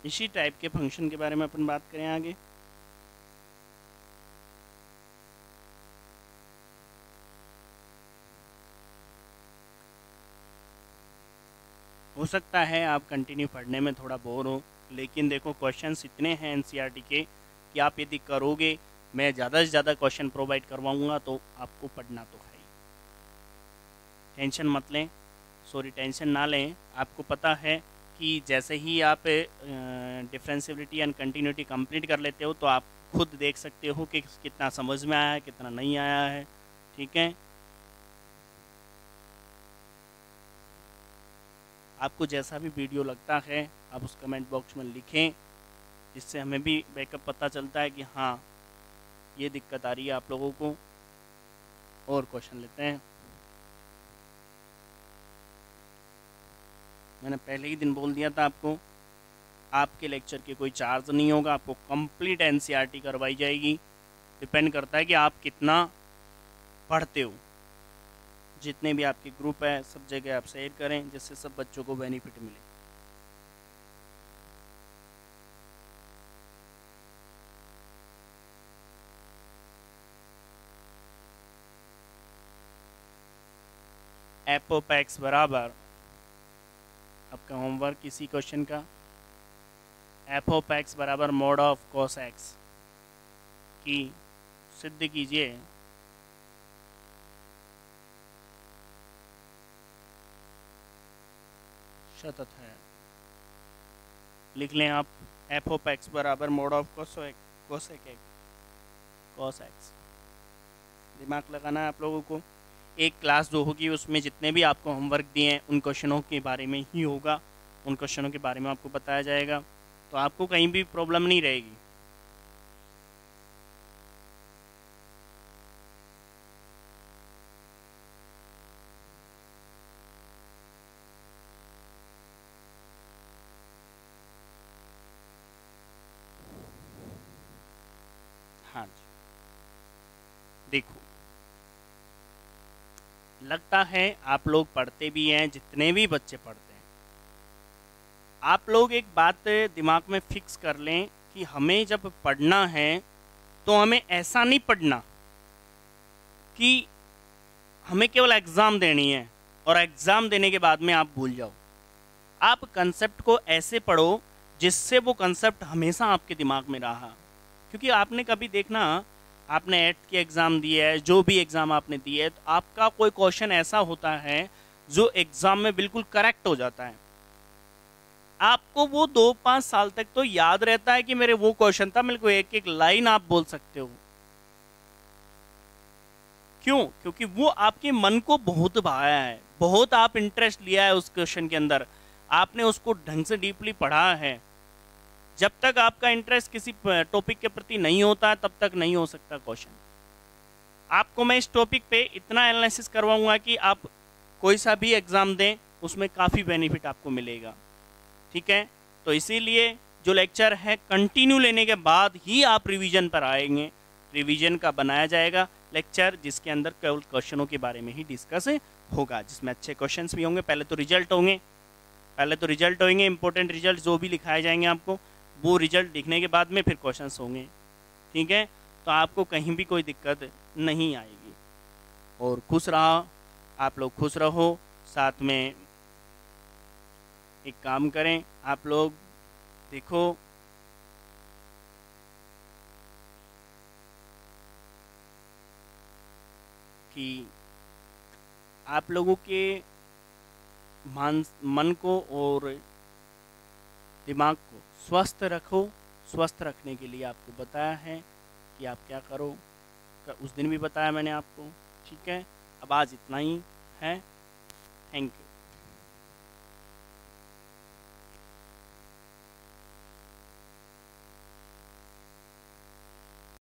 इसी टाइप के फंक्शन के बारे में अपन बात करें आगे। हो सकता है आप कंटिन्यू पढ़ने में थोड़ा बोर हो, लेकिन देखो क्वेश्चंस इतने हैं एनसीईआरटी के कि आप यदि करोगे, मैं ज़्यादा से ज़्यादा क्वेश्चन प्रोवाइड करवाऊंगा, तो आपको पढ़ना तो है ही। टेंशन मत लें, टेंशन ना लें। आपको पता है कि जैसे ही आप डिफरेंशियबिलिटी एंड कंटिन्यूटी कंप्लीट कर लेते हो, तो आप खुद देख सकते हो कि कितना समझ में आया है, कितना नहीं आया है। ठीक है, आपको जैसा भी वीडियो लगता है आप उस कमेंट बॉक्स में लिखें, जिससे हमें भी बैकअप पता चलता है कि हाँ ये दिक्कत आ रही है आप लोगों को। और क्वेश्चन लेते हैं। मैंने पहले ही दिन बोल दिया था आपको, आपके लेक्चर के कोई चार्ज नहीं होगा, आपको कंप्लीट एनसीईआरटी करवाई जाएगी। डिपेंड करता है कि आप कितना पढ़ते हो। जितने भी आपके ग्रुप है सब जगह आप शेयर करें, जिससे सब बच्चों को बेनिफिट मिले। एफ ऑफ एक्स बराबर, आपका होमवर्क इसी क्वेश्चन का, एफ ऑफ एक्स बराबर मोड ऑफ कॉस एक्स की सिद्ध कीजिए। शतत है। लिख लें आप, एफ ऑफ एक्स बराबर मोड ऑफ कॉस एक्स। दिमाग लगाना है आप लोगों को। एक क्लास जो होगी उसमें जितने भी आपको होमवर्क दिए हैं उन क्वेश्चनों के बारे में ही होगा, उन क्वेश्चनों के बारे में आपको बताया जाएगा, तो आपको कहीं भी प्रॉब्लम नहीं रहेगी। हाँ जी, देखो लगता है आप लोग पढ़ते भी हैं, जितने भी बच्चे पढ़ते हैं, आप लोग एक बात दिमाग में फिक्स कर लें कि हमें जब पढ़ना है तो हमें ऐसा नहीं पढ़ना कि हमें केवल एग्ज़ाम देनी है और एग्ज़ाम देने के बाद में आप भूल जाओ। आप कंसेप्ट को ऐसे पढ़ो जिससे वो कंसेप्ट हमेशा आपके दिमाग में रहा। क्योंकि आपने कभी देखना, आपने 8th की एग्ज़ाम दी है, जो भी एग्ज़ाम आपने दी है, तो आपका कोई क्वेश्चन ऐसा होता है जो एग्ज़ाम में बिल्कुल करेक्ट हो जाता है। आपको वो 2-5 साल तक तो याद रहता है कि मेरे वो क्वेश्चन था, मेरे को एक एक लाइन आप बोल सकते हो। क्यों? क्योंकि वो आपके मन को बहुत भाया है, बहुत आप इंटरेस्ट लिया है उस क्वेश्चन के अंदर, आपने उसको ढंग से डीपली पढ़ा है। जब तक आपका इंटरेस्ट किसी टॉपिक के प्रति नहीं होता तब तक नहीं हो सकता क्वेश्चन। आपको मैं इस टॉपिक पे इतना एनालिसिस करवाऊंगा कि आप कोई सा भी एग्ज़ाम दें उसमें काफ़ी बेनिफिट आपको मिलेगा। ठीक है, तो इसीलिए जो लेक्चर है कंटिन्यू लेने के बाद ही आप रिवीजन पर आएंगे। रिवीजन का बनाया जाएगा लेक्चर जिसके अंदर केवल क्वेश्चनों के बारे में ही डिस्कस होगा, जिसमें अच्छे क्वेश्चंस भी होंगे। पहले तो रिजल्ट होंगे, इंपॉर्टेंट रिजल्ट जो भी लिखाए जाएंगे आपको, वो रिजल्ट लिखने के बाद में फिर क्वेश्चंस होंगे। ठीक है, तो आपको कहीं भी कोई दिक्कत नहीं आएगी। और खुश रहो, आप लोग खुश रहो। साथ में एक काम करें, आप लोग देखो कि आप लोगों के मन को और दिमाग को स्वस्थ रखो। स्वस्थ रखने के लिए आपको बताया है कि आप क्या करो, उस दिन भी बताया मैंने आपको। ठीक है, अब आज इतना ही है। Thank you.